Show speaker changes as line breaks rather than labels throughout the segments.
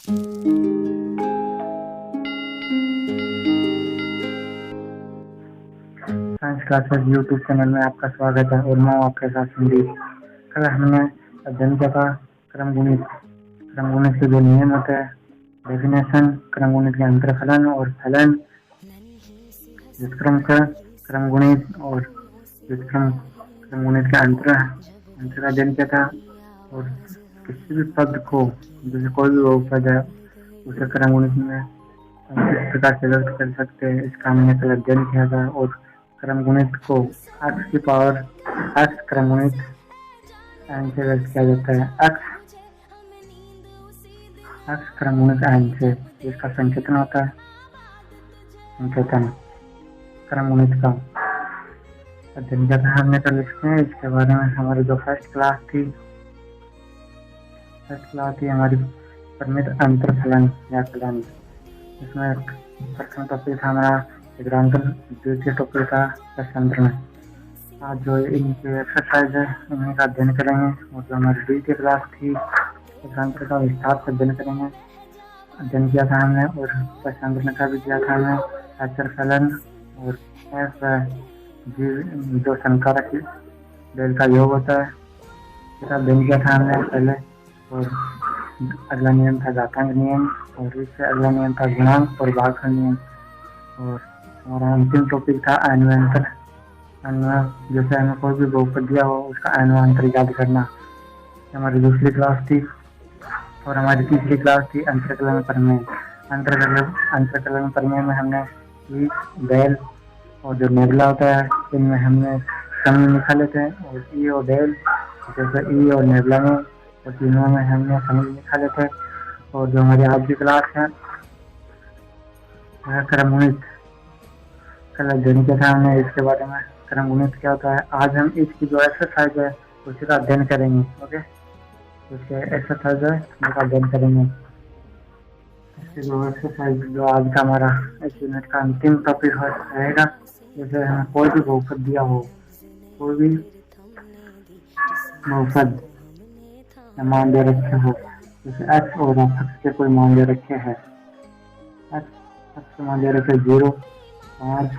Science classes YouTube channel में आपका स्वागत है और मैं हूं आपके साथ संदीप। कल हमने अध्ययन किया था क्रम गुणित के जो नियम होते हैं, डेफिनेशन, क्रम गुणित के अंतरफलन और फलन, व्युत्क्रम का क्रम गुणित और व्युत्क्रम क्रम गुणित के अंतर का अध्ययन किया था। और किसी भी पद को, जैसे कोई भी बहुपद है, उसे क्रम गुणित में हम किस प्रकार से व्यक्त कर सकते हैं, इसका हमने कल अध्ययन किया था। और क्रम गुणित को x की पावर x क्रम गुणित n से व्यक्त किया जाता है। x क्रम गुणित n से, इसका संकेतन होता है। संकेतन क्रम गुणित का अध्ययन किया था हमने कल। इसके बारे में हमारी जो फर्स्ट क्लास थी हमारी परिमित अंतरफलन या फलन। इसमें प्रथम टॉपिक था हमारा एग्जाम्पल, द्वितीय टॉपिक था प्रश्न। आज जो इनके एक्सरसाइज है इन्हीं का अध्ययन करेंगे। और जो हमारी द्वितीय क्लास थी एग्जाम्पल का विस्तार से अध्ययन करेंगे। अध्ययन किया था हमने और प्रश्न का भी किया था हमने। अचर फलन और एफ जो संकारक डेल का योग होता है, इसका अध्ययन किया था हमने पहले। और अगला नियम था घातांक नियम और इससे अगला नियम था गुणांक और भागफल नियम। और हमारा अंतिम टॉपिक था अन्वयांतर। जैसे हमें कोई भी बहुपद दिया हो उसका अन्वयांतर याद करना। हमारी दूसरी क्लास थी। और हमारी तीसरी क्लास थी अंतरकलन प्रमेय। अंतरकलन प्रमेय में हमने ई, डेल और जो नेबुला होता है इनमें हमने सम निकाले थे। और ई और डेल, जैसे ई और नेबुला में और तीनों में हमने सम निकाले थे। और जो हमारी आज की क्लास है वह क्रम गुणित। कल अध्ययन किया था हमने इसके बारे में, क्रम गुणित क्या होता है। आज हम इसकी जो एक्सरसाइज है उसी का अध्ययन करेंगे। ओके, उसके एक्सरसाइज है उसका अध्ययन करेंगे। इसकी जो एक्सरसाइज जो आज का हमारा इस यूनिट का अंतिम टॉपिक रहेगा। जैसे हमें कोई भी बहुपद दिया हो, कोई भी बहुपद मान दे रखे हो, जैसे x और x के कोई मान दे रखे हैं। x के मान दे रखे 0, 5,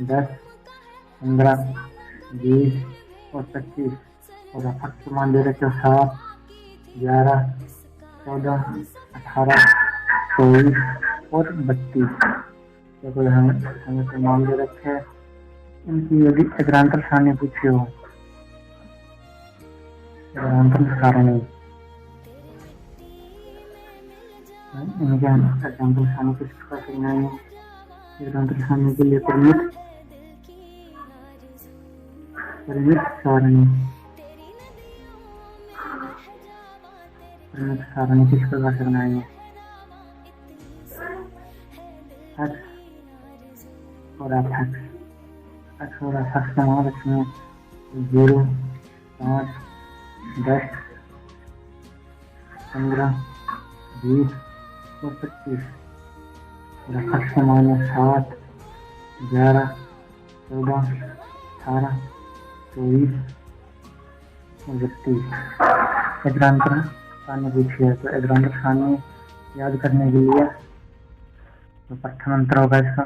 10, 15, 20 और 25। और x के मान दे रखे 7, 11, 14, 18, 24 और 32। तो कोई हमें कोई मान दे रखे हैं, इनकी यदि एग्रांतर सारणी पूछी हो, एग्रांतर सारणी, इनके एग्रांतर सारणी किस प्रकार से बनाएंगे। एग्रांतर सारणी के लिए परिमित सारणी किस प्रकार से बनाएंगे। x और f का मान रखेंगे 0, 5, 10, 15, 20 और 25। और f का मान है 7, 11, 14, 18, 24 और 32। एग्रांतर सारणी पूछी है, तो एग्रांतर सारणी याद करने के लिए तो प्रथम अंतर होगा इसका।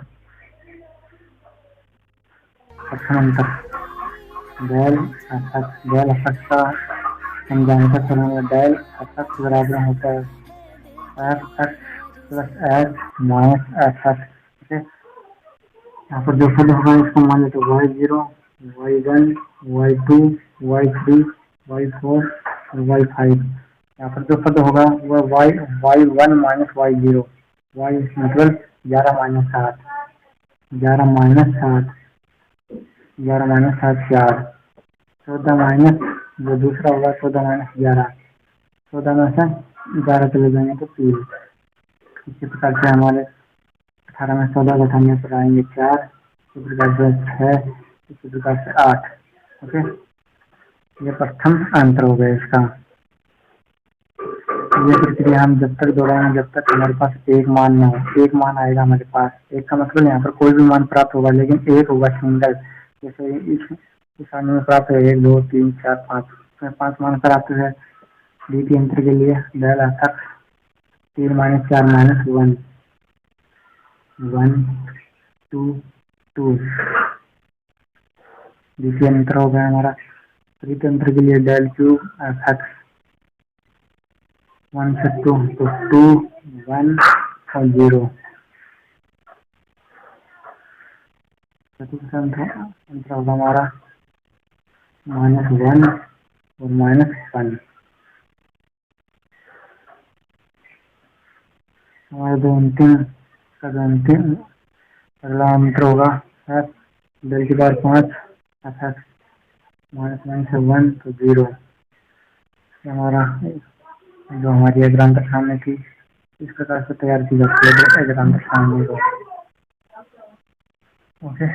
प्रथम अंतर डेल f का हम जानते हैं, डेल f बराबर होता है f plus h minus f। ठीक है, यहाँ पर जो पद होगा इसको मान लेते y0, y1, y2, y3, y4 और y5। यहाँ पर जो पद होगा वह y1 माइनस y0, y मतलब 11 माइनस 7, 11 माइनस 7, 11 माइनस 7 4, 14 माइनस जो दूसरा होगा 14 माइनस 11, 14 में से 11 चले जाएंगे तो 3। इसी प्रकार से हमारे 18 में 14 घटाने पर आएंगे 4, इसी प्रकार से 6, इसी प्रकार से 8। ओके, ये प्रथम अंतर हो गया इसका। ये प्रक्रिया हम जब तक दोहराएंगे जब तक हमारे पास एक मान ना हो। एक मान आएगा हमारे पास, एक का मतलब यहाँ पर कोई भी मान प्राप्त होगा लेकिन एक होगा सिंगल। जैसे इस सारणी में प्राप्त है 1, 2, 3, 4, 5 मान प्राप्त है। द्वितीय अंतर के लिए डेल f 3 - 4 - 1 1 2 2। द्वितीय अंतर हो गया हमारा। तृतीय अंतर के लिए डेल क्यूब x 1 से 2 तो 2 1 और 0। चतुर्थ अंतर होगा हमारा -1 और -1। हमारे दो अंतिम अगला अंतर होगा डेल की पावर 5 f -1 से 1 तो 0। हमारा जो हमारी एग्जाम्पल सामने थी इस प्रकार से तैयार की जाती है एग्जाम्पल सामने को। ओके,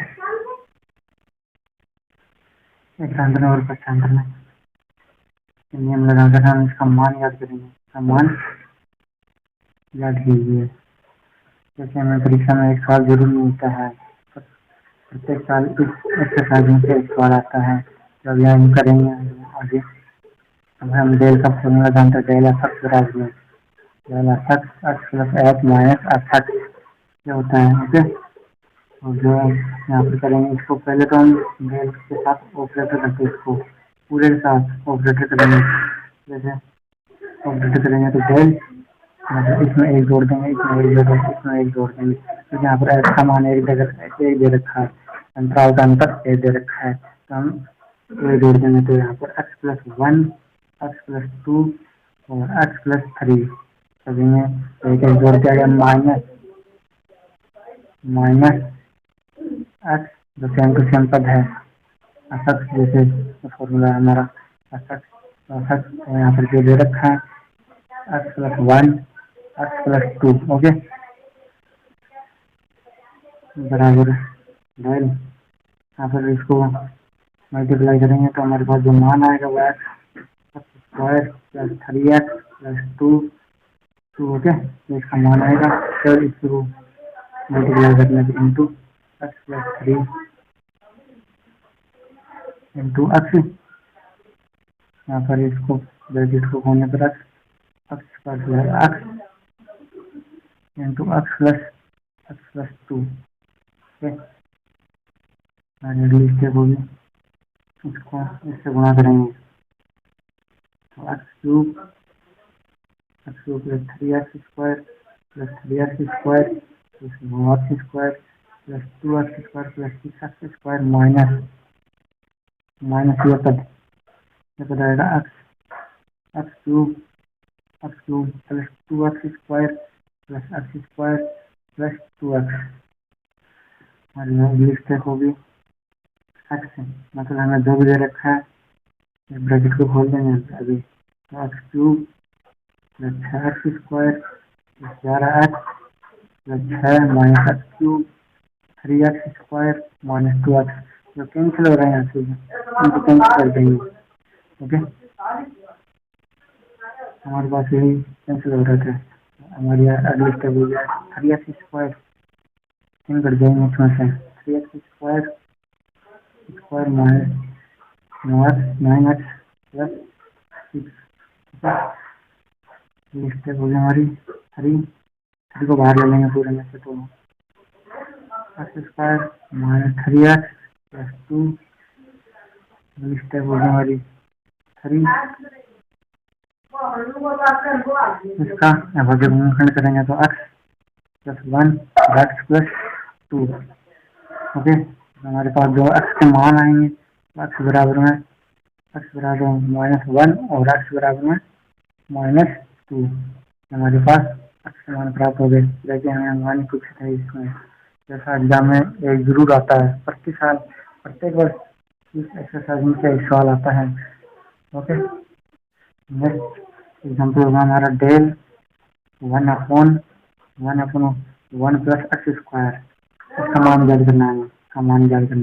एग्जाम्पल और पक्षांतर में नियम लगाकर हम इसका मान याद करेंगे। इसका मान याद कीजिए। जैसे हमें परीक्षा में एक सवाल जरूर मिलता है, प्रत्येक साल इस एक्सरसाइज में से एक सवाल आता है। जब यह हम करेंगे आगे, अब हम डेल का फॉर्मूला जानते हैं। डेल एफ बराबर में del f x plus f minus f ये होता है। ओके, और जो यहाँ पर करेंगे इसको पहले तो हम डेल के साथ ऑपरेटर करते हैं, इसको पूरे के साथ ऑपरेटर करेंगे। जैसे ऑपरेटर करेंगे तो डेल मतलब इसमें एक जोड़ देंगे, इसमें एक जोड़ देंगे, इसमें एक जोड़ देंगे। तो यहाँ पर एक्स का मान एक दे रखा है, अंतराल का अंतर एक दे रखा है, तो हम एक जोड़ देंगे। तो यहाँ पर x + 1 x + 2 और x + 3 सभी में एक एक जोड़ दिया गया। माइनस x जो सेम टू सेम पद है एफ एक्स, जैसे फॉर्मूला है हमारा एफ एक्स। यहाँ पर जो दे रखा है x + 1 x + 2। ओके, बराबर डेल। यहाँ पर इसको मल्टीप्लाई करेंगे तो हमारे पास जो मान आएगा वो x² + 3x + 2। ओके, इसका मान आएगा। फिर इसको मल्टीप्लाई करने पर इंटू x + 3 इंटू x। यहाँ पर इसको ब्रैकेट को होने पर x इंटू x + 2। अगली स्टेप होगी, इसको इससे गुणा करेंगे तो x³ + 3x² + 3x² + 9x² + 2x² + 6x² minus ये पद आएगा x³ + 2x² + x² + 2x। अगली स्टेप होगी x, मतलब हमें जो भी दे रखा है ब्रैकेट को खोल देंगे अभी। तो x³ + 6x² + 11x + 6 - x³ 3x² - 2x जो कैंसिल हो रहे हैं यहाँ से, इनको कैंसिल कर देंगे। ओके, हमारे पास यही कैंसिल हो रहा था। हमारी अगली स्टेप हो गया 3x² इन कर जाएंगे इसमें से 3x² -9x + 6। स्टेप हो गई हमारी 3 को बाहर ले लेंगे पूरे में से, तो x² - 3x + 2। स्टेप हो गई हमारी 3। इसका अब जब गुणनखंड करेंगे तो x + 1 और x + 2। ओके, हमारे पास जो x के मान आएंगे x बराबर में -1 और x बराबर में -2। हमारे पास x के मान प्राप्त हो गए। लेकिन हमें मान पूछे थे इसमें, जैसा एग्जाम में एक जरूर आता है प्रति साल, प्रत्येक वर्ष इस एक्सरसाइज में से एक सवाल आता है। ओके, नेक्स्ट एग्जाम्पल होगा हमारा डेल 1/1 + x²। इसका मान याद करना है,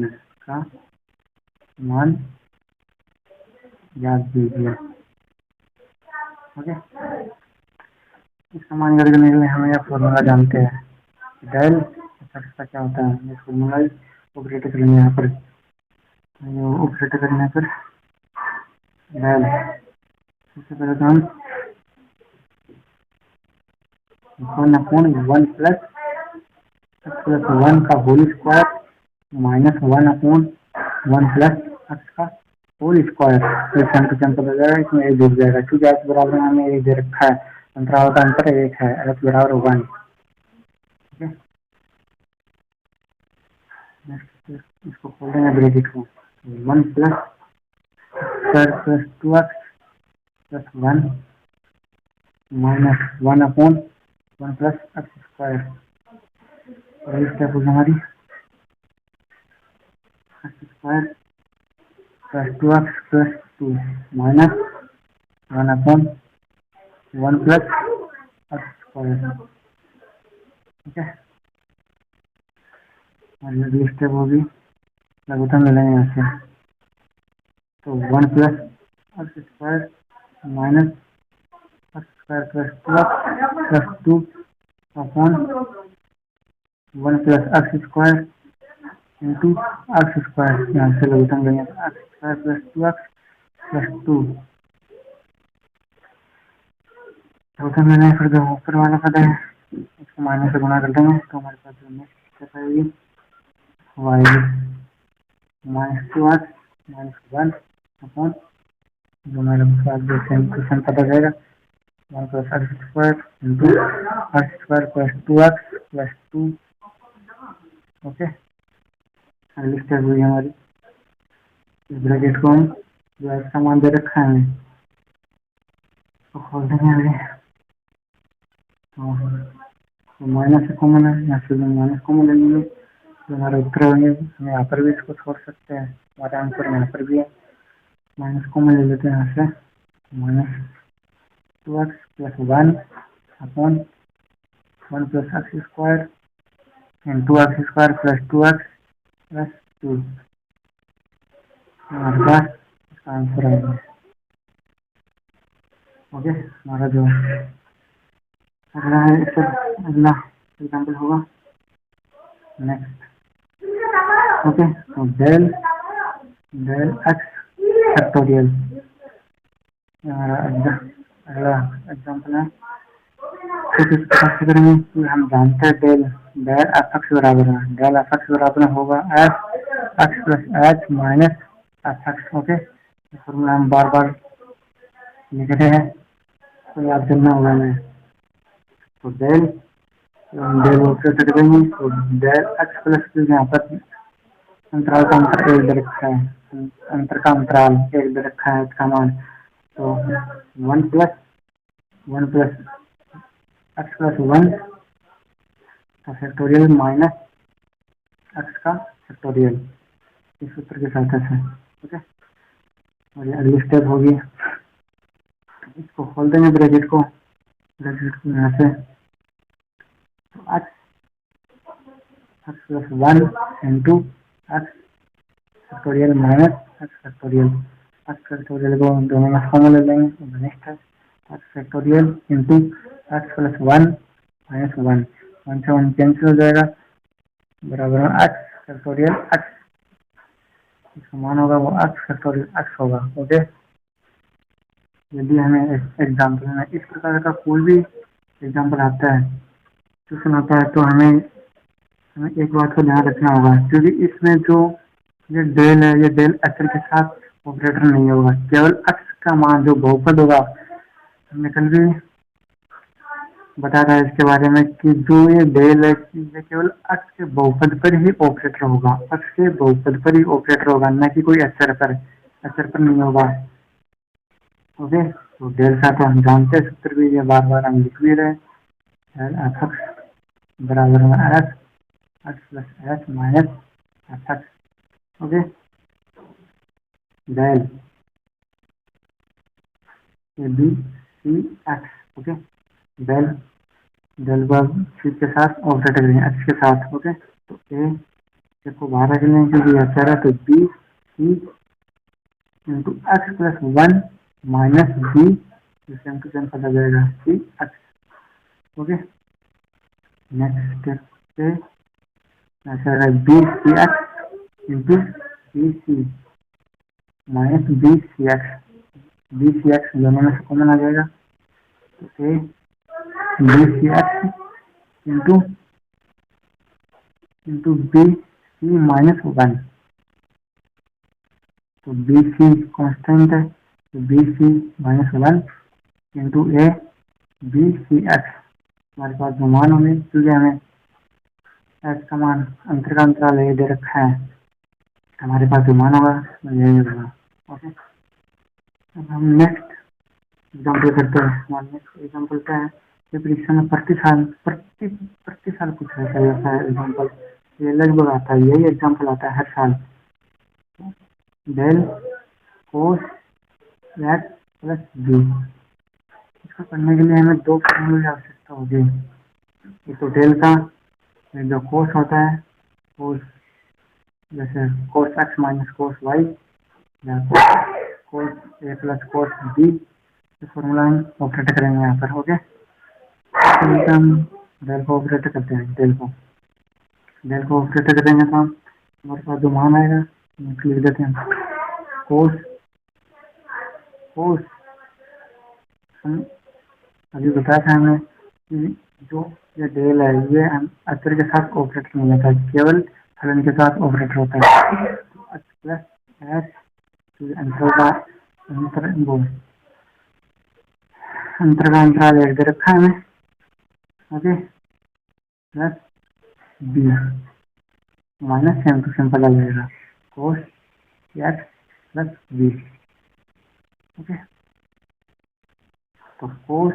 इसका मान याद कीजिए। ओके, इसका मान याद करने के लिए हमें यह फॉर्मूला जानते हैं। डेल का क्या होता है, ये फॉर्मूला ऑपरेट करेंगे। यहाँ पर ऑपरेट करने पर डेल सबसे पहले तो हम 1/1 का whole square minus 1/1 plus x का होल स्क्वायर। तो सेम टू सेम पता जाएगा, इसमें एक जुड़ जाएगा क्योंकि एक्स बराबर हमें एक दे रखा है, अंतराल का अंतर एक है, एक्स बराबर 1। ठीक है, नेक्स्ट इसको खोल देंगे ब्रैकेट को। 1 plus square plus 2x plus 1 minus 1/1 plus x square. और ये स्टेप होगी हमारी x square plus 2x plus 2 minus 1/1 plus x square. ठीक है, और ये भी स्टेप होगी, लघुत्तम ले लेंगे यहाँ से। तो 1 plus x square minus x square plus 2x plus 2 upon 1 plus x square into x square. यहाँ से लघुत्तम लेंगे तो x square plus 2x plus 2 लघुत्तम लेना है। फिर जो ऊपर वाला पद है इसको माइनस से गुणा कर देंगे तो हमारे पास जो नेक्स्ट स्टेप आएगी y minus 2x minus 1 upon जो हमारे पास जो सेम पता जाएगा 1 plus x square into x square plus 2x plus 2। Okay, अगली स्टेप हुई हमारी, इस ब्रैकेट को हम जो एक्स का मान दे रखा है हमें तो खोल देंगे आगे। तो माइनस से कॉमन है, यहाँ से माइनस कॉमन ले लेंगे तो हमारे उत्तर होंगे। हम यहाँ पर भी इसको छोड़ सकते हैं, हमारा आंसर यहाँ पर भी है। माइनस कॉमन ले लेते हैं यहाँ से, minus 2x plus 1 upon 1 plus x square into x square plus 2x plus 2। हमारे पास इसका आंसर आएगा। ओके, हमारा जो अगला है अगला एग्जाम्पल होगा नेक्स्ट। ओके, तो डेल एक्स फैक्टोरियल हमारा अगला एग्जाम्पल है। तो इस प्रकार से करेंगे कि हम जानते हैं डेल एफ एक्स बराबर है, डेल एफ एक्स बराबर होगा F x plus H minus F X. Okay, formula हम बार बार लिख रहे हैं तो याद करना होगा हमें। तो डेल ऑपरेटर करेंगे तो डेल एक्स प्लस यहाँ पर अंतराल का अंतर एक दे रखा है, अंतर का अंतराल एक दे रखा है इसका मान। तो 1 प्लस एक्स प्लस 1 का फैक्टोरियल माइनस एक्स का फैक्टोरियल, इस सूत्र के साथ है। ओके, और ये अगली स्टेप होगी, इसको खोल देंगे ब्रैकेट को यहाँ से। तो x plus 1 into x factorial minus x factorial. X factorial को दोनों में कॉमन ले लेंगे तो नेक्स्ट है x factorial into x plus 1 minus 1 से 1 कैंसिल हो जाएगा, बराबर एक्स फैक्टोरियल एक्स, इसका मान होगा वो एक्स फैक्टोरियल एक्स होगा। ओके, यदि हमें एग्जाम्पल में इस प्रकार का कोई भी एग्जाम्पल आता है क्वेश्चन आता है तो हमें एक बात को ध्यान रखना होगा, क्योंकि इसमें जो ये डेल है ये डेल अक्षर के साथ ऑपरेटर नहीं होगा, केवल एक्स का मान जो बहुपद होगा। हमने कल भी बताया था इसके बारे में कि जो ये डेल है ये केवल एक्स के बहुपद पर ही ऑपरेटर होगा, एक्स के बहुपद पर ही ऑपरेटर होगा, न कि कोई अक्षर पर नहीं होगा। ओके, तो डेल का तो हम जानते हैं सूत्र भी, ये बार बार हम लिख भी रहे हैं, एफ एक्स बराबर है X plus H minus F X. Okay, del B सी x. Okay, del bar C के साथ ऑपरेटर करेंगे एक्स के साथ। ओके, तो ए को बाहर रख लेंगे क्योंकि अक्षर है, तो b c into x plus 1 minus b same to same पता जाएगा c x. Okay, next step पे ऐसा है बी सी x into b c minus b सी एक्स दोनों में से कॉमन आ जाएगा। तो a b C x into b c minus 1। तो बी सी कॉन्स्टेंट है, तो b c minus 1 into a b C x हमारे पास जो मान होंगे, क्योंकि हमें एक्स का मान अंतर का अंतराल ये दे रखा है, हमारे पास जो मान होगा यही होगा। ओके, अब हम नेक्स्ट एग्जाम्पल करते हैं। हमारा नेक्स्ट एग्जाम्पल क्या है, ये परीक्षा में प्रति साल पूछा जाता है एग्जाम्पल, ये लगभग आता है, यही एग्जाम्पल आता है हर साल। Del cos x plus b, इसको करने के लिए हमें दो फॉर्मूले की आवश्यकता होगी। एक तो डेल का जो कोस होता है, कोस जैसे cos x minus cos y या cos a plus cos b, इस फॉर्मूला हम ऑपरेट करेंगे यहाँ पर। ओके, तो हम डेल को ऑपरेट करते हैं, डेल को ऑपरेट करेंगे तो हमारे पास जो मान आएगा लिख देते हैं। कोस हम अभी बताया था हमने कि जो ये डेल है ये अक्षर के साथ ऑपरेट नहीं होता है, केवल फलन के साथ ऑपरेटर होता है। प्लस एच अंतर का अंतराल एक दे रखा है हमें। Okay, plus B minus same to simple आ जाएगा cos x plus B. Okay, तो कोस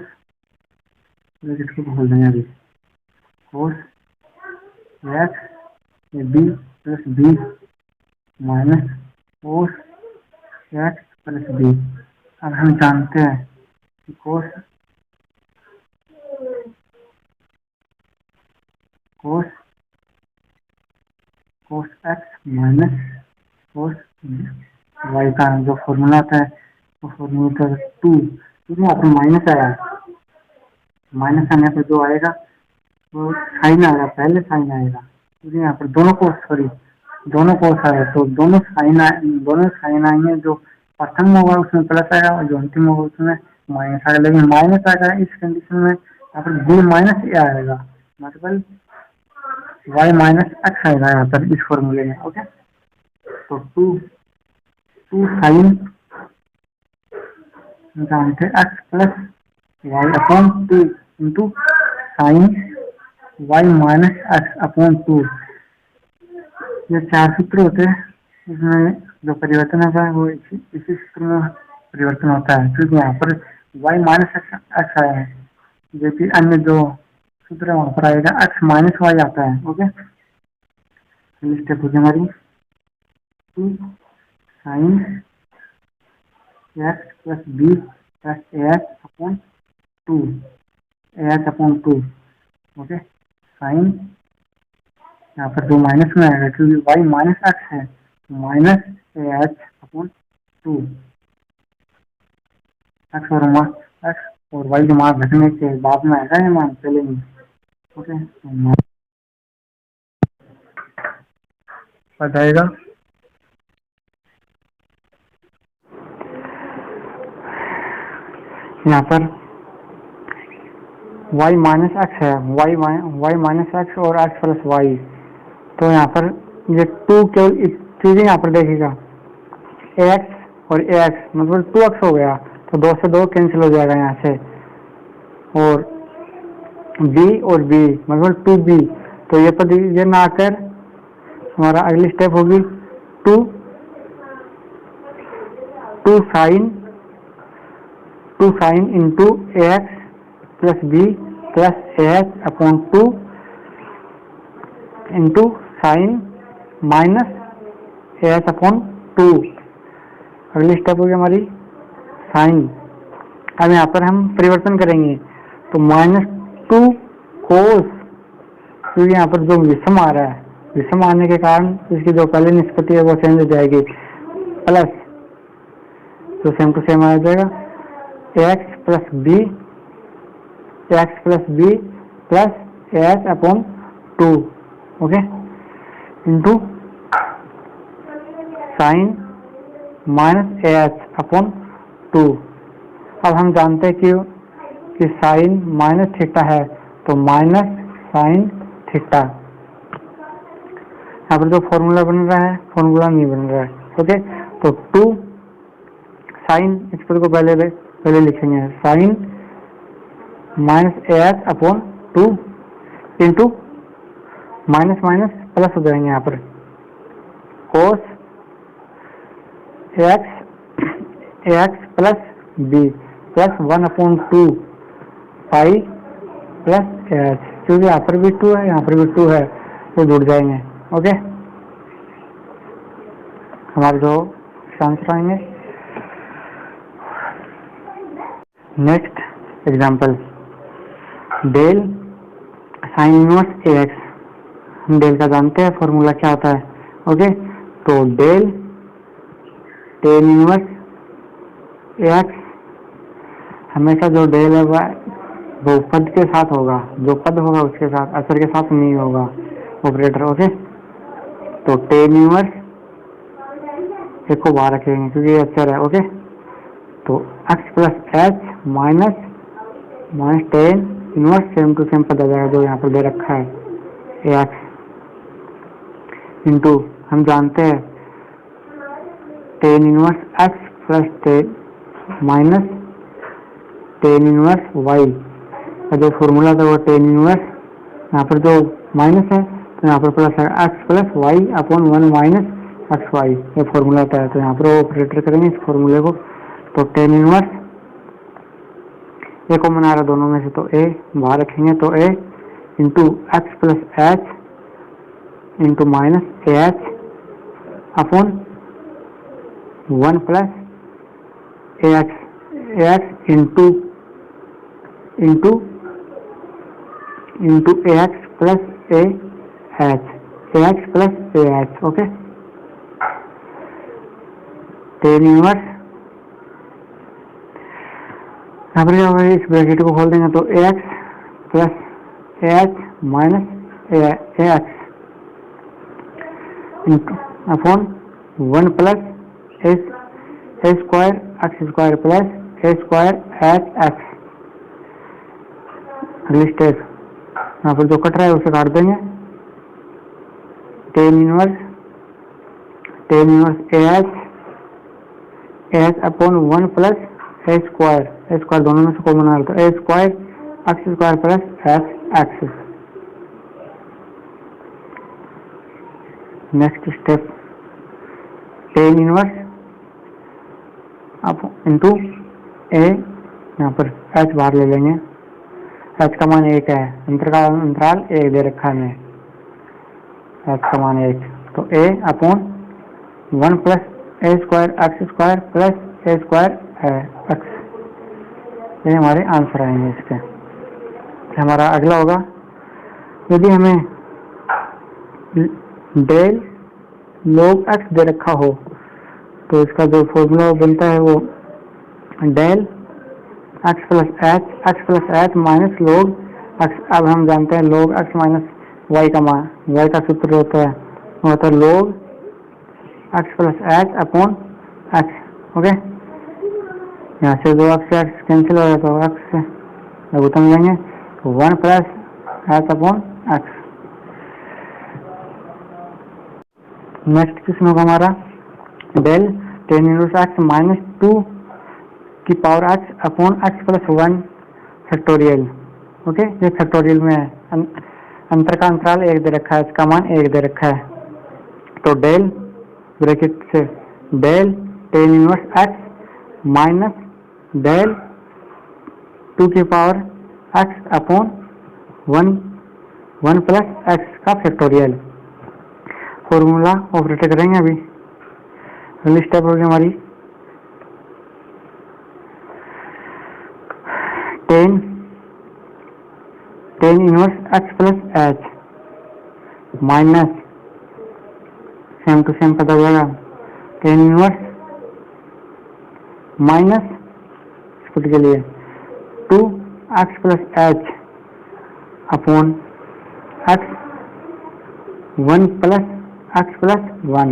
इसको खोल देंगे अभी, cos X B plus B minus cos x plus B. अब हम जानते हैं कि cos x minus cos Y का जो फॉर्मूला आता है वो फॉर्मूला 2, क्योंकि यहाँ पर माइनस आया, माइनस आने पर जो आएगा वो साइन आएगा, पहले साइन आएगा, क्योंकि यहाँ पर दोनों कोस आए, तो दोनों साइन आएंगे। जो प्रथम होगा उसमें प्लस आएगा और जो अंतिम होगा उसमें माइनस आएगा, लेकिन माइनस आएगा इस कंडीशन में यहाँ पर बी माइनस ए आएगा, मतलब वाई माइनस एक्स आएगा यहाँ पर इस फॉर्मूले में। ओके, तो टू साइन जानते x plus y upon 2 into sine y minus x upon 2। ये 4 सूत्र होते हैं, इसमें जो परिवर्तन होता है वो इसी सूत्र में परिवर्तन होता है, क्योंकि यहाँ पर वाई माइनस एक्स आया है, जबकि अन्य जो सूत्र वहाँ पर आएगा एक्स माइनस वाई आता है। ओके, स्टेप हो गया हमारी 2 sine x plus b plus x upon 2 okay, sine यहाँ पर जो माइनस में आएगा क्योंकि वाई माइनस एक्स है, माइनस एक्स अपॉन 2, एक्स और वाई के मान रखने के बाद में आएगा ये मान, पहले नहीं। ओके, बताएगा यहाँ पर y माइनस एक्स है, y माइनस एक्स और x प्लस वाई, तो यहाँ पर ये 2 केवल चीजें यहाँ पर देखिएगा, ax और ax मतलब 2x हो गया, तो 2 से 2 कैंसिल हो जाएगा यहाँ से, और b और b मतलब 2b, तो ये पद ये ना आकर हमारा अगली स्टेप होगी 2 sine into ax plus b plus ax upon 2 into sine minus ax upon 2। अगली स्टेप होगी हमारी साइन। अब यहाँ पर हम परिवर्तन करेंगे, तो -2 कोस, क्योंकि यहाँ पर जो विषम आ रहा है, विषम आने के कारण इसकी जो पहले निष्पत्ति है वो चेंज हो जाएगी, प्लस तो सेम टू सेम आ जाएगा x plus b plus h upon 2 okay, into sine minus h upon 2। अब हम जानते हैं कि कि साइन माइनस थीटा है तो माइनस साइन थीटा। यहाँ पर जो फॉर्मूला बन रहा है फॉर्मूला नहीं बन रहा है। ओके, तो 2 साइन, इस पर को पहले लिखेंगे sine minus AX upon 2 into minus minus plus हो जाएंगे यहाँ पर cos AX plus B plus 1 upon 2 pi plus AH, क्योंकि यहाँ पर भी 2 है यहाँ पर भी 2 है तो जुड़ जाएंगे। ओके, हमारे जो आंसर आएंगे। Next example, del sine inverse AX। हम डेल का जानते हैं फॉर्मूला क्या होता है। ओके, तो डेल टेन इनवर्स AX, हमेशा जो डेल है वो पद के साथ होगा, जो पद होगा उसके साथ, असर के साथ नहीं होगा ऑपरेटर। ओके, तो टेन इनवर्स एक को बाहर रखेंगे क्योंकि ये अक्षर है। ओके, तो x plus H minus tan inverse same to same पद आ जाएगा जो यहाँ पर दे रखा है AX इंटू, हम जानते हैं ten inverse x plus ten minus tan inverse y का जो फॉर्मूला था वो टेन इनवर्स, यहाँ पर जो माइनस है तो यहाँ पर प्लस है x plus y upon 1 minus x y, ये फॉर्मूला आता है। तो यहाँ पर ऑपरेटर करेंगे इस फॉर्मूले को, तो टेन इनवर्स ए को बना रहा दोनों में से तो ए बाहर रखेंगे तो A into x plus H into minus AH upon 1 plus AX into AX plus AH plus AH। Okay, tan inverse यहाँ पर क्या होगा, इस ब्रैकेट को खोल देंगे तो AX plus AH minus AX upon 1 plus A square X square plus A square HX। अगली स्टेप, यहाँ पर जो कट रहा है उसे काट देंगे, tan inverse AH upon 1 plus A square दोनों में से कॉमन आ रहा है तो A square X square plus X. Next step, tan inverse अब इंटू ए, यहाँ पर एच बाहर ले लेंगे, एच का मान 1 है, अंतराल 1 दे रखा है, एच का मान 1, तो ए upon 1 plus A square X square plus A square x, ये हमारे आंसर आएंगे इसके। हमारा अगला होगा, यदि हमें डेल log x दे रखा हो तो इसका जो फॉर्मूला बनता है वो del x plus H minus log x। अब हम जानते हैं log x माइनस y का मान, y का सूत्र होता है वो होता है log x plus h upon x। Okay, यहाँ से दो x से x कैंसिल हो जाता है, x से लघुत्तम लेंगे तो 1 plus h upon x। Next question होगा हमारा, del tan inverse x minus 2 की power x upon x plus 1 factorial. Okay, ये फैक्टोरियल में है, अंतर का अंतराल 1 दे रखा है, इसका मान 1 दे रखा है, तो डेल ब्रैकेट से del tan inverse x minus del 2 की power x upon 1 plus x का फैक्टोरियल। फॉर्मूला ऑपरेटर करेंगे अभी। अगली स्टेप होगी हमारी tan inverse x plus H minus same to same पता जाएगा, टेन इनवर्स माइनस स्पुट के लिए 2x plus h upon x 1 plus x plus 1,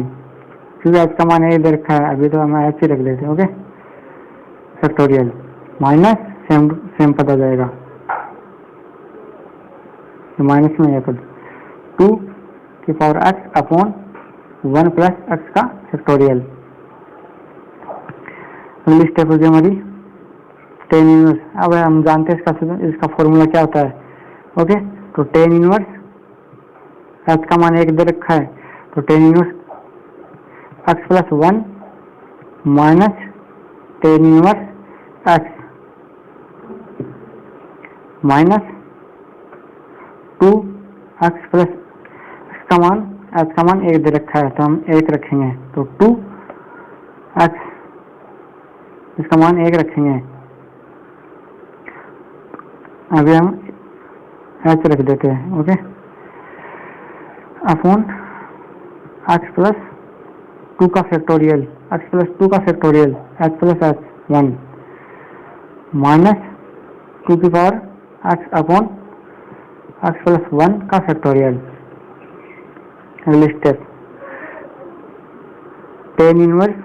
क्योंकि h का मान 1 दे रखा है, अभी तो हम h ही रख लेते हैं। Okay, factorial minus same same पद आ जाएगा, माइनस में है पद 2 की power x upon 1 plus x का फैक्टोरियल। अगली स्टेप हो गई हमारी टेन इनवर्स। अब हम जानते हैं इसका फॉर्मूला क्या होता है। ओके, तो टेन इनवर्स x का मान 1 दे रखा है, तो ten inverse x plus 1 minus tan inverse x minus 2 x plus x का मान 1 दे रखा है, तो हम 1 रखेंगे, तो 2 x इसका मान 1 रखेंगे। अभी हम h रख देते हैं। ओके, अपॉन x प्लस 2 का फैक्टोरियल, x प्लस 2 का factorial h plus h 1 minus 2 की power x upon x plus 1 का फैक्टोरियल। अगली step tan inverse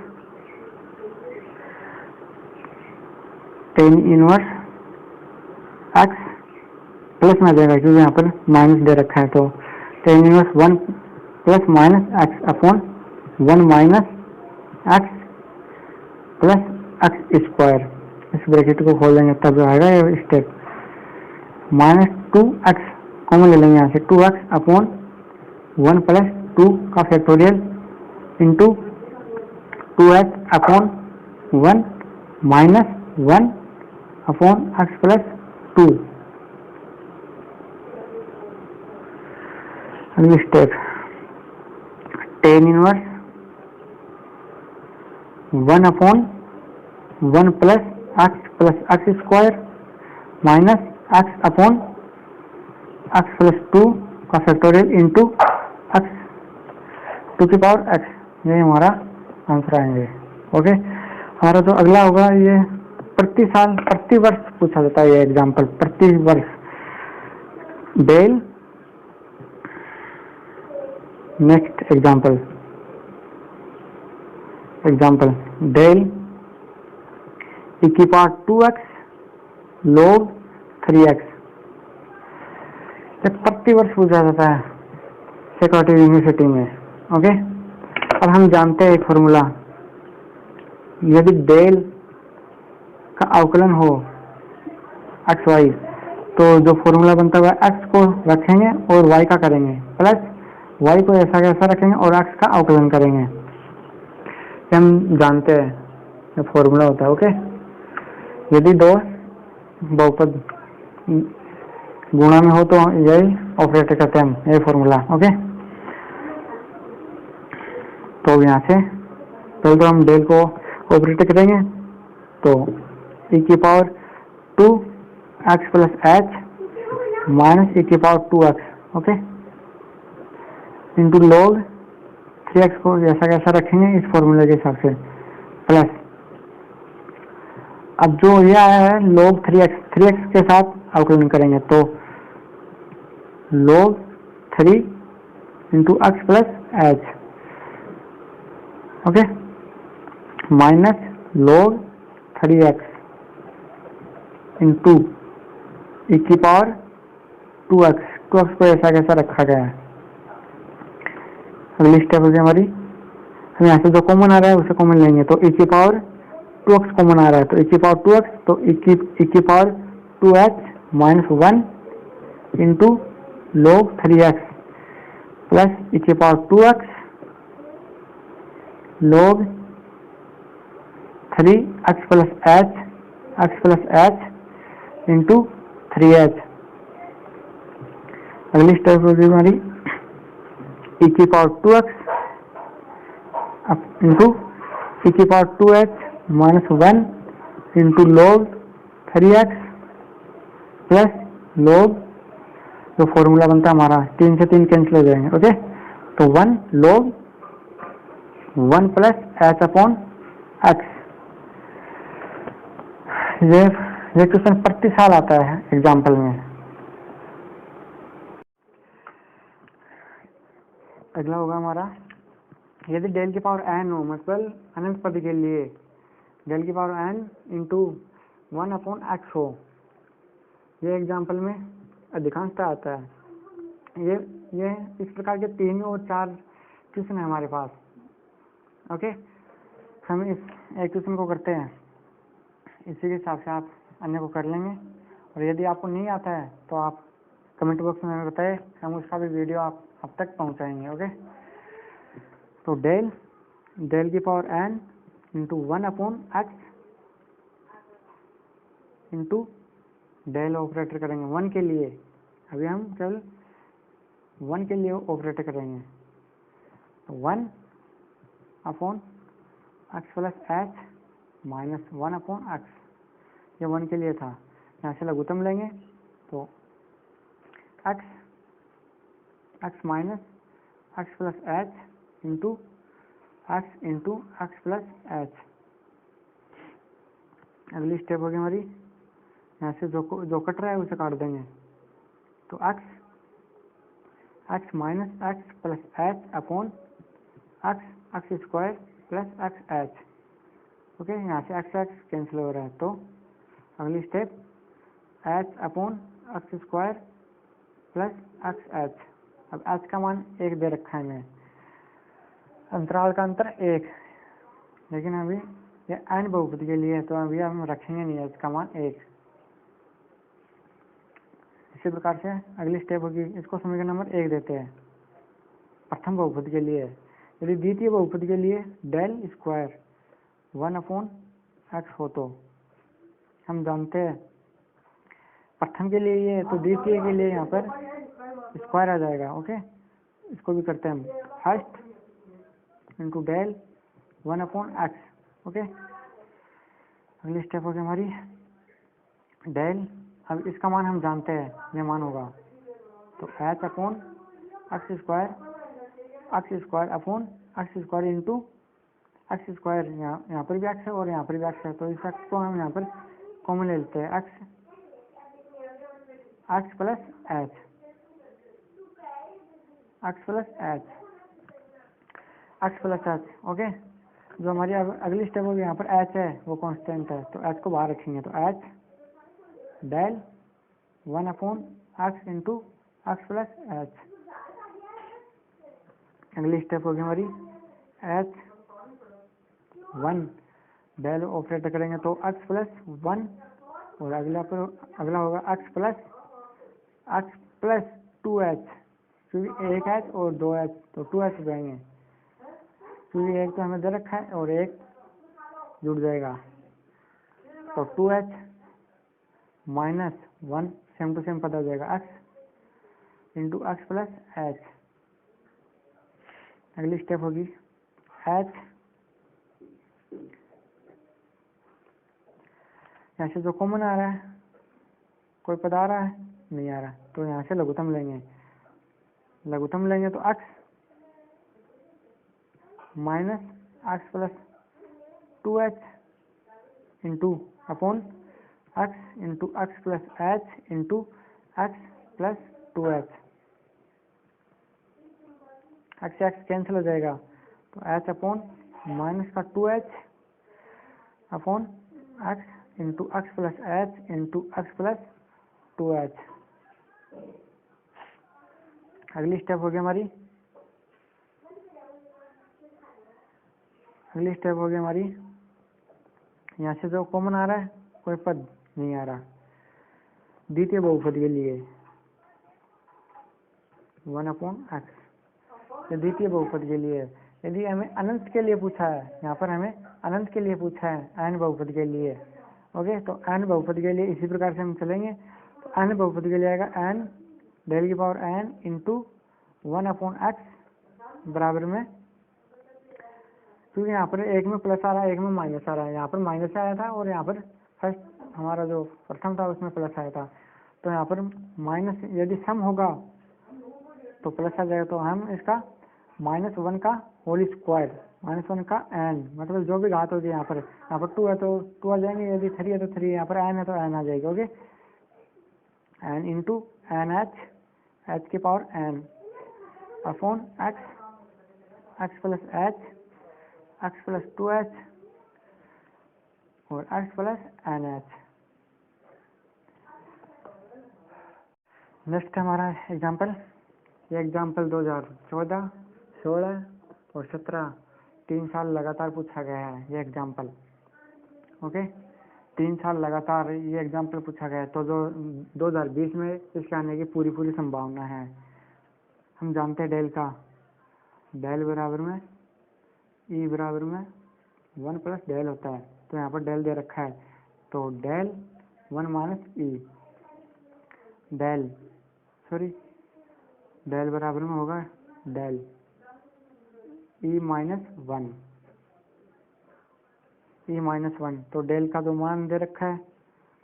x plus में आ जाएगा क्योंकि यहाँ पर माइनस दे रखा है, तो tan inverse 1 plus minus x upon 1 minus x plus x square. इस ब्रैकेट को खोल देंगे तब आएगा ये स्टेप। माइनस 2x कॉमन ले लेंगे यहाँ से, 2x अपॉन 1 प्लस 2 का factorial into 2h upon 1 minus 1 upon x plus 2। अगली step tan inverse 1 upon 1 plus x square minus x upon x plus 2 का फैक्टोरियल इंटू x 2 की पावर x। ये हमारा आंसर आएंगे। ओके, हमारा जो अगला होगा ये प्रति वर्ष पूछा जाता है ये एग्जाम्पल, प्रति वर्ष। Del next example del e की पावर 2x log 3x। प्रति वर्ष पूछा जाता है सेक्रेटरी यूनिवर्सिटी में। ओके, अब हम जानते हैं एक फॉर्मूला, यदि डेल का अवकलन हो एक्स वाई, तो जो फॉर्मूला बनता है एक्स को रखेंगे और वाई का करेंगे, प्लस वाई को ऐसा कैसा रखेंगे और एक्स का अवकलन करेंगे। हम जानते हैं ये फॉर्मूला होता है। ओके, यदि दो बहुपद गुणा में हो तो यही ऑपरेटर करते हैं हम, यही फॉर्मूला। ओके, तो यहाँ से पहले तो हम डेल को ऑपरेटर करेंगे, तो e की power 2x plus h minus e की power 2x। Okay, into log 3x को जैसा कैसा रखेंगे इस फॉर्मूले के हिसाब से, प्लस अब जो ये आया है log 3x के साथ अवकलन करेंगे, तो log 3 into x plus h। Okay, minus log 3x into e की पावर 2x को ऐसा कैसा रखा गया है। अगली स्टेप हो गई हमारी, हम यहाँ से जो कॉमन आ रहा है उसे कॉमन लेंगे, तो e की पावर 2x कॉमन आ रहा है, तो e की पावर 2x, तो e की power 2h minus 1 into log 3x plus e की power 2x log 3x plus h into 3h। अगली स्टेप होगी हमारी e की पावर 2x इंटू e की power 2h minus 1 into log 3x plus log, जो formula बनता है हमारा 3 से 3 कैंसिल हो जाएंगे। ओके, तो 1 log 1 plus h upon x। ये क्वेश्चन प्रति साल आता है एग्जाम्पल में। अगला होगा हमारा, यदि डेल की पावर n हो, मतलब अनंत पद के लिए डेल की पावर n इंटू 1/x हो, ये एग्जाम्पल में अधिकांशतः आता है। ये इस प्रकार के 3 और 4 क्वेश्चन है हमारे पास। ओके, हम इस एक क्वेश्चन को करते हैं, इसी के हिसाब से आप अन्य को कर लेंगे। और यदि आपको नहीं आता है तो आप कमेंट बॉक्स में बताएं, हम उसका भी वीडियो आप तक पहुंचाएंगे। ओके, तो डेल की power n into 1/x into del operator करेंगे 1 के लिए। अभी हम केवल 1 के लिए ऑपरेटर करेंगे। 1/x plus h minus 1/x, ये 1 के लिए था। यहाँ से लघुत्तम लेंगे तो x minus x plus h into x plus h। अगली स्टेप होगी हमारी, यहाँ से जो कट रहा है उसे काट देंगे। तो x minus x plus h upon x square plus x। Okay, यहाँ से x कैंसिल हो रहा है। तो अगली step h upon x square plus x। अब h का मान 1 दे रखा है हमें, अंतराल का अंतर 1, लेकिन अभी ये n बहुपद के लिए है तो अभी हम रखेंगे नहीं h का मान 1। इसी प्रकार से अगली स्टेप होगी, इसको समीकरण नंबर 1 देते हैं प्रथम बहुपद के लिए। यदि द्वितीय बहुपद के लिए डेल स्क्वायर 1/x हो तो हम जानते हैं प्रथम के लिए ये, तो द्वितीय के लिए यहाँ पर स्क्वायर आ जाएगा। ओके, इसको भी करते हैं हम, first into del 1/x। Okay, अगली स्टेप होगी हमारी डेल, अब इसका मान हम जानते हैं, ये मान होगा तो h upon x square upon x square into x square, यहाँ पर भी x है और यहाँ पर भी x है, तो इस x को हम यहाँ पर कॉमन ले लेते हैं, x plus h, x plus h। Okay, जो हमारी अगली स्टेप होगी, यहाँ पर h है वो कांस्टेंट है, तो h को बाहर रखेंगे, तो h del 1/x into x plus h। अगली स्टेप होगी हमारी h1 डेल ऑपरेटर करेंगे तो x प्लस 1, और अगला होगा x प्लस 2h, क्योंकि 1h और 2h तो 2h जाएंगे, क्योंकि एक तो हमें दे रखा है और एक जुड़ जाएगा, तो 2h minus 1 same to same पता हो जाएगा, x into x plus h। अगली स्टेप होगी h, यहाँ से जो कॉमन आ रहा है, कोई पद आ रहा है नहीं आ रहा, तो यहाँ से लघुत्तम लेंगे तो x minus x plus 2h into upon x into x plus h into x plus 2h। x से x कैंसिल हो जाएगा, तो h अपॉन माइनस का 2h upon x into x plus h into x plus 2h। अगली step होगी हमारी, यहाँ से जो कॉमन आ रहा है कोई पद नहीं आ रहा, द्वितीय बहुपद के लिए 1/x, ये द्वितीय बहुपद के लिए। यदि हमें अनंत के लिए पूछा है, यहाँ पर हमें अनंत के लिए पूछा है n बहुपद के लिए। ओके, तो n बहुपद के लिए इसी प्रकार से हम चलेंगे, तो n बहुपद के लिए आएगा n डेल की पावर n इंटू 1/x बराबर में, क्योंकि यहाँ पर एक में प्लस आ रहा है एक में माइनस आ रहा है, यहाँ पर माइनस आया था और यहाँ पर फर्स्ट हमारा जो प्रथम था उसमें प्लस आया था, तो यहाँ पर माइनस यदि सम होगा तो प्लस आ जाएगा, तो हम इसका -1 का होल स्क्वायर -1 का n, मतलब जो भी घात होगी यहाँ पर 2 है तो 2 आ जाएंगे, यदि 3 है तो 3, यहाँ पर n है तो n आ जाएगी। Okay, n into n h की power n upon x plus h, x plus 2h और x प्लस nh। नेक्स्ट है हमारा एग्जाम्पल। ये एग्जाम्पल 2014, 16 और 17 3 साल लगातार पूछा गया है ये एग्जाम्पल। ओके, 3 साल लगातार ये एग्जाम्पल पूछा गया है। तो जो 2020 में इसके आने की पूरी संभावना है। हम जानते हैं डेल का, डेल बराबर में ई बराबर में 1 प्लस डेल होता है। तो यहाँ पर डेल दे रखा है, तो डेल 1 माइनस ई, डेल बराबर में होगा डेल ई माइनस 1। तो डेल का जो मान दे रखा है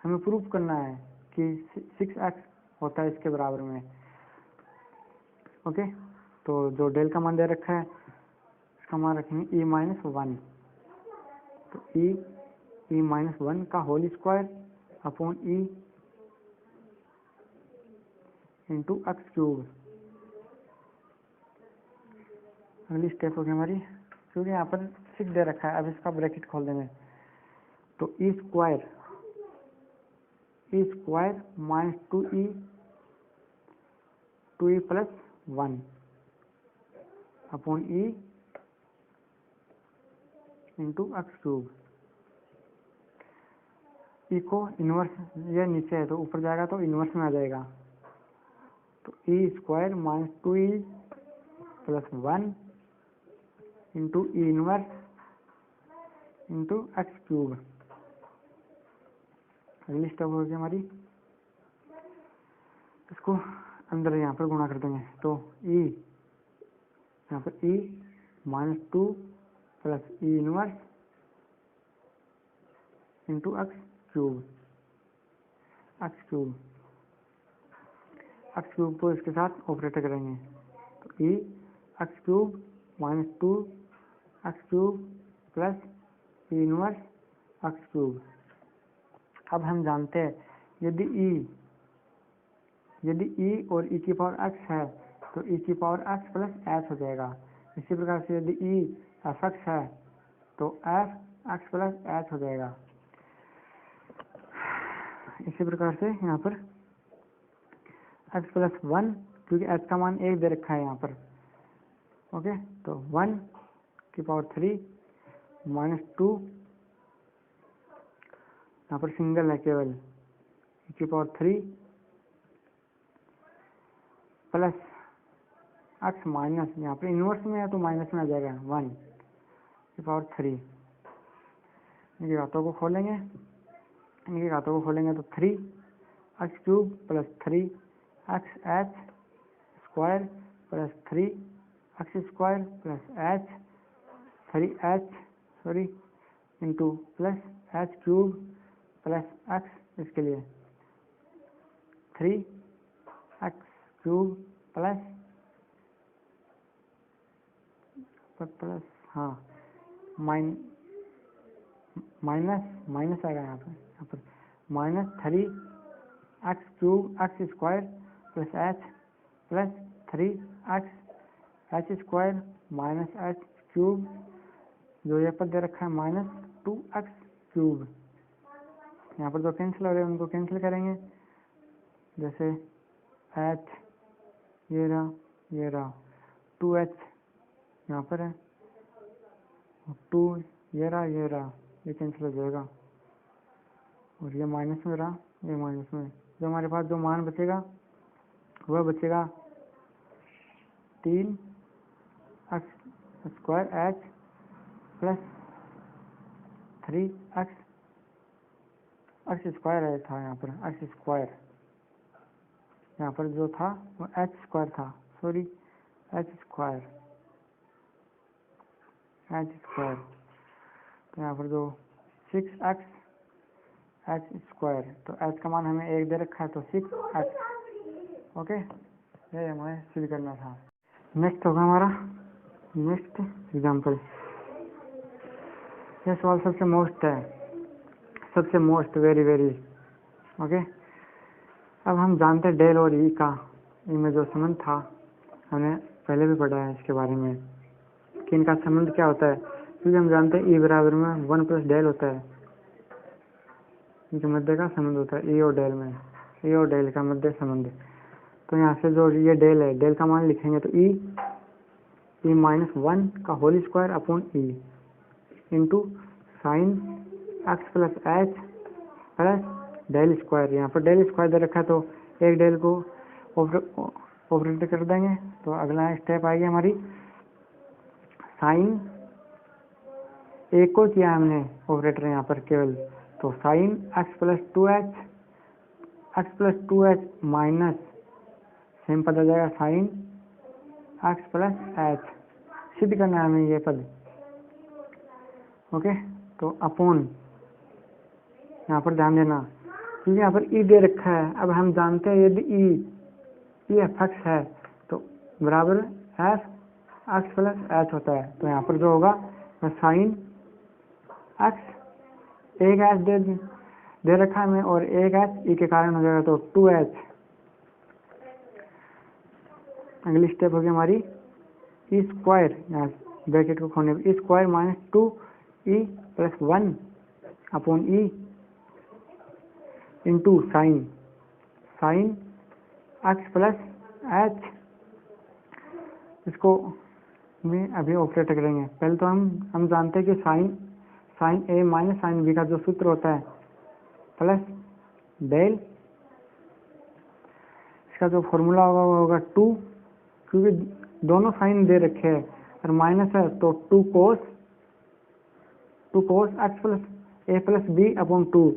हमें प्रूफ करना है कि 6x होता है इसके बराबर में। ओके, तो जो डेल का मान दे रखा है इसका मान रखेंगे ई माइनस 1। तो ई माइनस 1 का होल स्क्वायर अपॉन ई इंटू एक्स क्यूब। अगली स्टेप होगी हमारी, क्योंकि यहाँ पर 6 दे रखा है, अब इसका ब्रैकेट खोल देंगे। तो E square minus 2e plus 1 upon ई इंटू एक्स क्यूब। ई को इनवर्स, ये नीचे है तो ऊपर जाएगा तो इनवर्स में आ जाएगा। तो E square minus 2e plus 1 into E inverse into x cube. अगली स्टेप होगी हमारी, इसको अंदर यहाँ पर गुणा कर देंगे। तो ई यहाँ पर E minus 2 plus E inverse into x cube को इसके साथ ऑपरेटर करेंगे। तो E X cube minus 2 X cube plus E inverse X cube. अब हम जानते हैं यदि ई और ई की पावर एक्स है तो ई की पावर एक्स प्लस एच हो जाएगा। इसी प्रकार से यदि ई एफ एक्स है तो एफ एक्स प्लस एच हो जाएगा। इसी प्रकार से यहाँ पर एक्स प्लस 1, क्योंकि एच का मान 1 दे रखा है यहाँ पर। ओके, तो 1 की पावर 3 माइनस 2, यहाँ पर सिंगल है केवल, ई की पावर 3 प्लस एक्स माइनस, यहाँ पर इनवर्स में है तो माइनस में आ जाएगा 1 की पावर 3। इनके घातों को खोलेंगे तो 3 x cube plus 3 x H square plus 3 x square plus H 3h into plus H cube plus x, इसके लिए 3x क्यूब प्लस माइनस आएगा यहाँ पर minus 3x cube x square plus H plus 3x H square minus H cube, जो ये पर दे रखा है माइनस 2x क्यूब। यहाँ पर जो कैंसिल हो रहे हैं उनको कैंसिल करेंगे, जैसे h ये रहा 2h यहाँ पर है, 2 ये रहा ये कैंसिल हो जाएगा, और ये माइनस में रहा ये माइनस में। जो हमारे पास जो मान बचेगा वह बचेगा 3x square h plus 3x square था, यहाँ पर एक्स स्क्वायर, यहाँ पर जो था वो एच स्क्वायर था, एच स्क्वायर। तो यहाँ पर जो 6x एच स्क्वायर, तो एच का मान हमें 1 दे रखा है तो 6x। ओके, ये हमें फिल करना था। नेक्स्ट होगा हमारा नेक्स्ट एग्जाम्पल। ये सवाल सबसे मोस्ट वेरी ओके। अब हम जानते हैं डेल और ई का, ई में जो संबंध था हमने पहले भी पढ़ा है इसके बारे में कि इनका संबंध क्या होता है। क्योंकि हम जानते हैं ई बराबर में 1 प्लस डेल होता है, इनके मध्य का संबंध होता है ई और डेल में, ई और डेल का मध्य संबंध। तो यहाँ से जो ये डेल है, डेल का मान लिखेंगे तो ई माइनस 1 का होल स्क्वायर अपॉन ई into sine x plus H plus del square. यहाँ पर डेल स्क्वायर दे रखा है तो एक डेल को ऑपरेट कर देंगे। तो अगला स्टेप आएगी हमारी साइन, एक को किया हमने ऑपरेटर यहाँ पर केवल, तो sine x plus 2h minus same पद आ जाएगा साइन एक्स प्लस एच, सिद्ध करना है हमें ये पद। ओके, तो अपॉन, यहाँ पर ध्यान देना क्योंकि यहाँ पर ई दे रखा है। अब हम जानते हैं यदि ई एफ एक्स है तो बराबर एफ एक्स प्लस एच होता है। तो यहाँ पर जो होगा साइन एक्स, एक एच दे रखा है हमें और एक एच ई के कारण हो जाएगा तो 2h। अगली स्टेप होगी हमारी ई स्क्वायर, यहाँ ब्रैकेट को खोलने पर E square minus 2e plus 1 upon ई into sine x plus H. इसको में अभी ऑपरेट करेंगे। पहले तो हम जानते हैं कि sign A minus sine B का जो सूत्र होता है प्लस डेल, इसका जो फॉर्मूला होगा वो होगा 2, क्योंकि दोनों साइन दे रखे हैं और माइनस है तो 2 कोस एक्स प्लस ए प्लस बी अपॉन 2।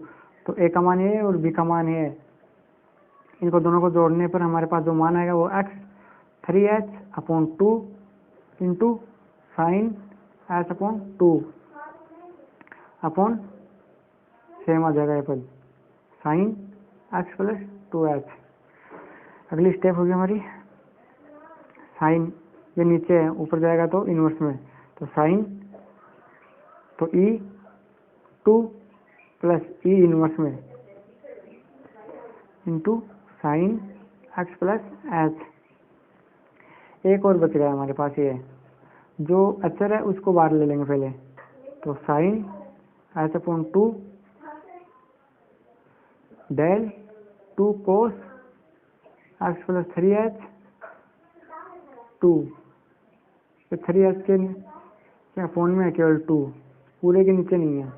तो ए का मान है और बी का मान है, इनको दोनों को जोड़ने पर हमारे पास जो मान आएगा वो X 3h upon 2 into sine H upon 2 upon same आ जाएगा ये पद साइन एक्स प्लस 2h। अगली स्टेप होगी हमारी साइन, ये नीचे है ऊपर जाएगा तो इनवर्स में, तो साइन तो ई 2 प्लस ई इनवर्स में into sine x plus H. एक और बच गया हमारे पास, ये जो अचर है उसको बाहर ले लेंगे पहले। तो sine H upon 2 del 2 cos x plus 3h 2, तो 3h के क्या फोन में है केवल 2, पूरे के नीचे नहीं है,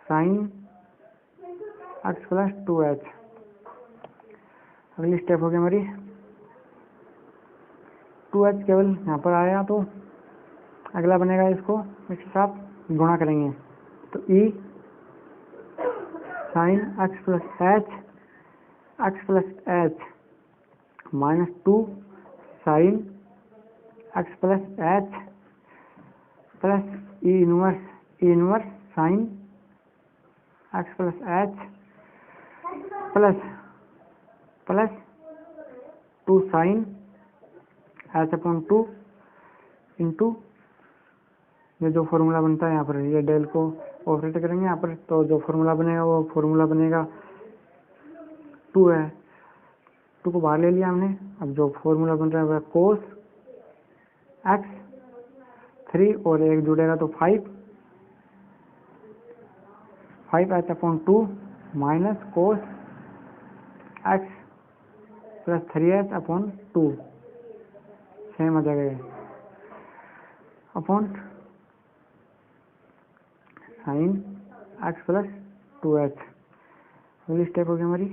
साइन एक्स प्लस 2h। अगली स्टेप होगी हमारी 2h केवल यहाँ पर आया तो अगला बनेगा, इसको इसके साथ गुणा करेंगे तो E sine x plus H minus 2 sine x plus H plus E inverse sine x plus H plus 2 sine H upon 2 into ये जो फॉर्मूला बनता है यहाँ पर, ये डेल को ऑपरेट करेंगे यहाँ पर, तो जो फॉर्मूला बनेगा वो फॉर्मूला बनेगा 2 है, 2 को बाहर ले लिया हमने। अब जो फॉर्मूला बन रहा है वह कोस एक्स 3 और एक जुड़ेगा तो 5h upon 2 minus cos x plus 3h upon 2 same आ जाएगा upon sine x plus 2h। अगली स्टेप होगी हमारी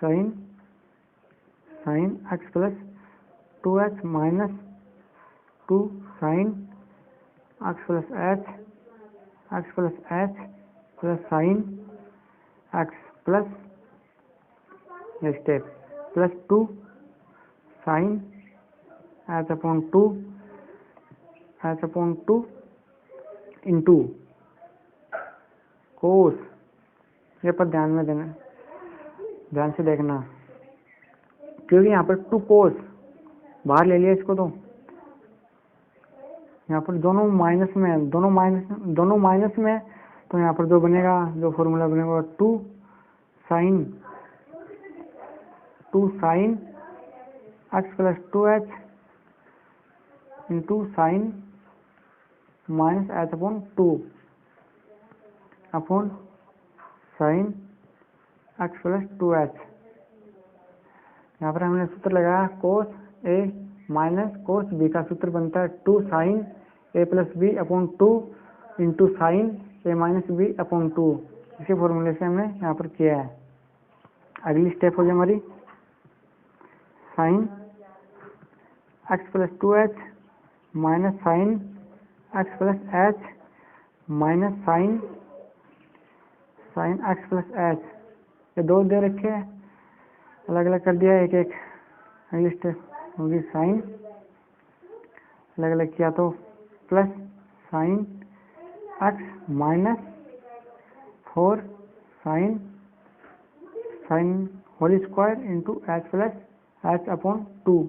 sine x plus 2h minus 2 sine x plus H plus sine x plus ये step plus 2 sine H upon 2 into cos, ये पर ध्यान से देखना क्योंकि यहाँ पर 2 कोस बाहर ले लिया इसको, तो यहाँ पर दोनों माइनस में, तो यहाँ पर जो बनेगा, जो फॉर्मूला बनेगा 2 sine x plus 2h into sine minus h upon 2 upon sine x plus 2h। यहाँ पर हमने सूत्र लगाया कोस ए माइनस कोस बी का सूत्र बनता है 2 sine A plus B upon 2 into sine A minus B upon 2। इसी फॉर्मूले से हमने यहाँ पर किया है। अगली स्टेप हो गई हमारी sine x plus 2h minus sine x plus h minus sine x plus h। ये दो दे रखे हैं, अलग अलग कर दिया एक एक। अगली स्टेप होगी साइन, अलग अलग किया तो plus sine x minus 4 sine whole square into h plus h upon 2।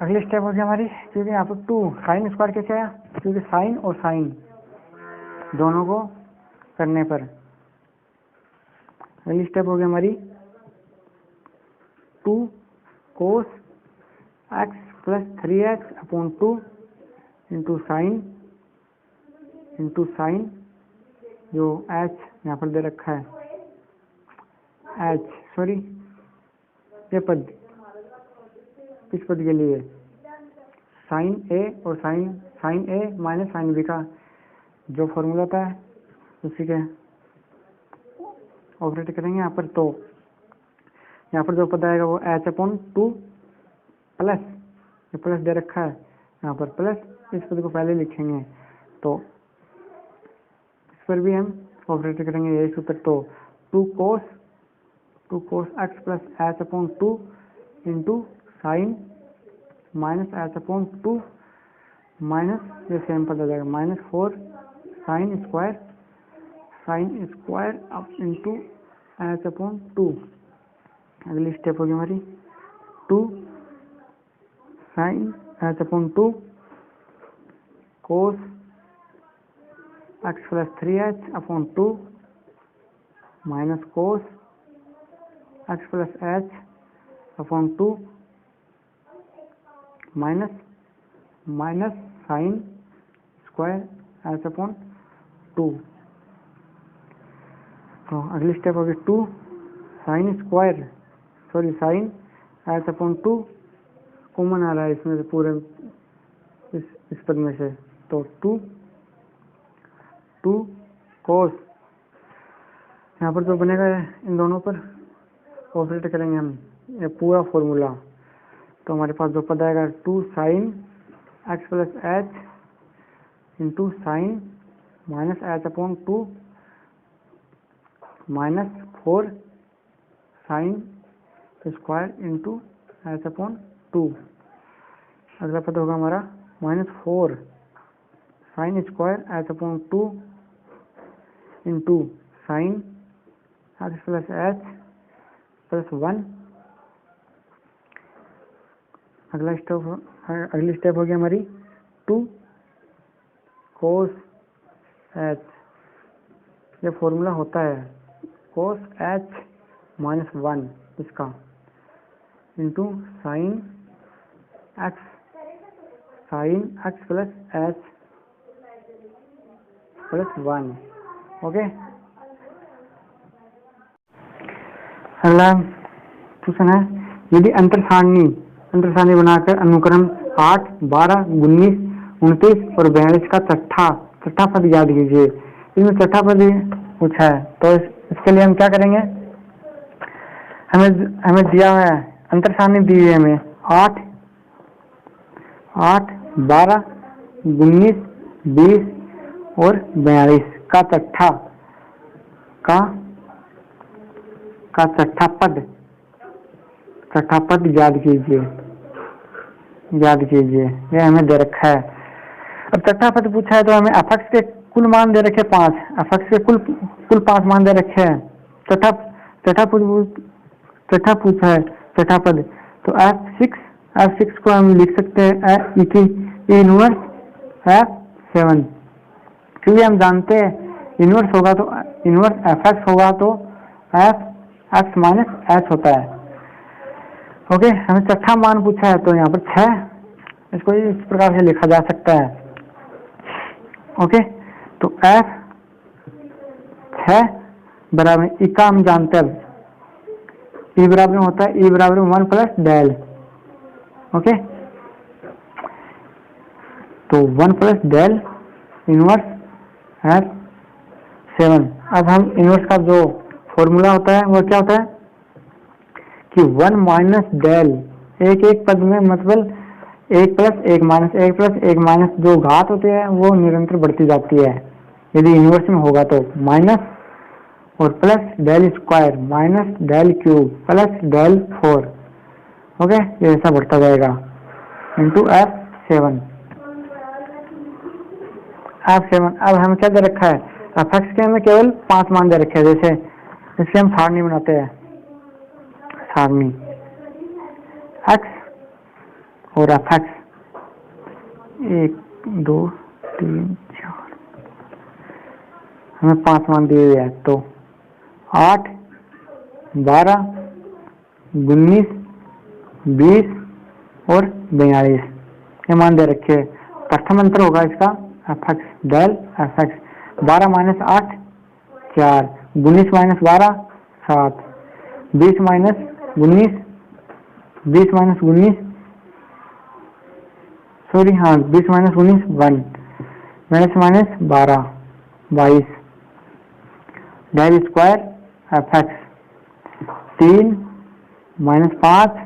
अगली स्टेप होगी हमारी, क्योंकि यहाँ पर 2 साइन स्क्वायर कैसे आया, क्योंकि साइन और साइन दोनों को करने पर। अगली स्टेप होगी हमारी 2 cos x plus 3x upon 2 into sign जो h यहाँ पर दे रखा है, ये पद किस पद के लिए, साइन ए और sign A minus sine B का जो फॉर्मूला था उसी के ऑपरेट करेंगे यहाँ पर। तो यहाँ पर जो पद आएगा वो h अपॉन 2 प्लस, ये प्लस दे रखा है यहाँ पर प्लस, इस पद को पहले लिखेंगे तो इस पर भी हम ऑपरेट करेंगे यही सूत्र। तो 2 cos x plus h upon 2 into sine minus h upon 2 minus ये सेम पद आ जाएगा minus 4 sine square up into h upon 2। अगली स्टेप होगी हमारी 2 sine H upon 2 cos x plus 3h upon 2 minus cos x plus h upon 2 minus sine square h upon 2। तो अगली step होगी 2 साइन एच अपॉन 2 कॉमन आ रहा है इसमें से पूरे इस पद में से। तो 2 कोस, यहाँ पर जो बनेगा इन दोनों पर ऑपरेट करेंगे हम ये पूरा फॉर्मूला। तो हमारे पास जो पद आएगा 2 sine x plus H into sine minus h upon 2 minus 4 sine square into h upon 2। अगला पद होगा हमारा minus 4 sine square h upon 2 into sine x plus H plus 1। अगली स्टेप होगी हमारी 2 कोस एच, ये फॉर्मूला होता है कोस एच माइनस 1 इसका into sine x plus H plus 1। Okay, अगला क्वेश्चन है, यदि अंतर सारणी बनाकर अनुक्रम 8, 12, 19, 29 और 42 का छठा पद याद कीजिए। इसमें छठा पद पूछा है तो इसके लिए हम क्या करेंगे, हमें दिया हुआ है अंतर सारणी दी है हमें 8, 12, 19, 20 और 42 का छठा पद याद कीजिए। ये हमें दे रखा है। अब छठा पद पूछा है तो हमें एफ के कुल मान दे रखे 5, एफ के कुल 5 मान दे रखे हैं। छठा पूछा है छठा पद, तो F6 को हम लिख सकते हैं E इनवर्स F7, क्योंकि हम जानते हैं इनवर्स Fx होगा तो Fx माइनस h होता है। ओके, हमें छठा मान पूछा है तो यहाँ पर 6, इसको इस प्रकार से लिखा जा सकता है। ओके, तो F6 बराबर ई का हम जानते हैं ई बराबर में होता है ई बराबर में 1 प्लस डेल। ओके, तो 1 प्लस डेल इनवर्स F7। अब हम इनवर्स का जो फॉर्मूला होता है वो क्या होता है कि 1 माइनस डेल, एक एक पद में मतलब 1 प्लस 1 माइनस 1 प्लस 1 माइनस जो घात होती है वो निरंतर बढ़ती जाती है यदि इनवर्स में होगा तो, माइनस और plus del square minus del cube plus del 4। Okay, ये ऐसा बढ़ता जाएगा इंटू F7। अब हमें क्या दे रखा है, fx के हमें केवल 5 मान दे रखे हैं। जैसे इसके हम सारणी बनाते हैं, सारणी x और fx 1 2 3 4, हमें 5 मान दिए हुए हैं। तो 8 12 19 20 और 42 ये मान दे रखे। प्रथम अंतर होगा इसका fx del fx। 12 minus 8 4, 19 minus 12 7, 20 minus 19 20 minus 19 sorry हाँ 20 minus 19 1 minus 12 22 del square fx 3 minus 5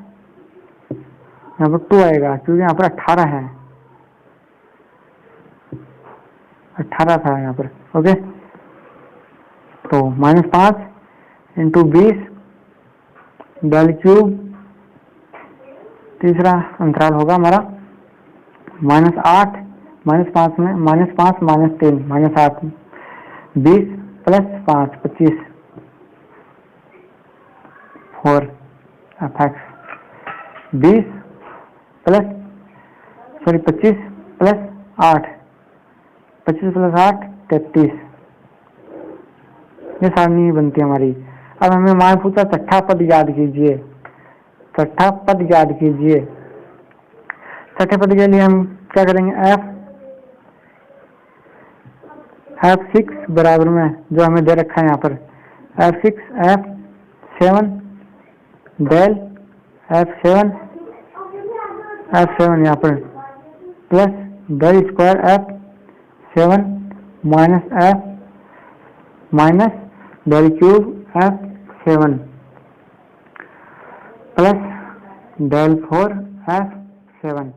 यहाँ पर 2 आएगा क्योंकि यहाँ पर 18 है, 18 था यहाँ पर। ओके, तो माइनस 5 इंटू 20 डेल क्यूब, तीसरा अंतराल होगा हमारा माइनस 8 माइनस 5 में minus 5 minus 3 minus 8 20 plus 5 25 4 fx 20 plus 25 plus 8 25 plus 8 33। ये सारणी बनती है हमारी। अब हमें मान पूछा छठा पद याद कीजिए, छठा पद याद कीजिए। छठे पद के लिए हम क्या करेंगे, F6 बराबर में जो हमें दे रखा है यहाँ पर F6 F7 डेल F7 यहाँ पर plus del square F7 minus F minus del cube F7 plus del 4 F7।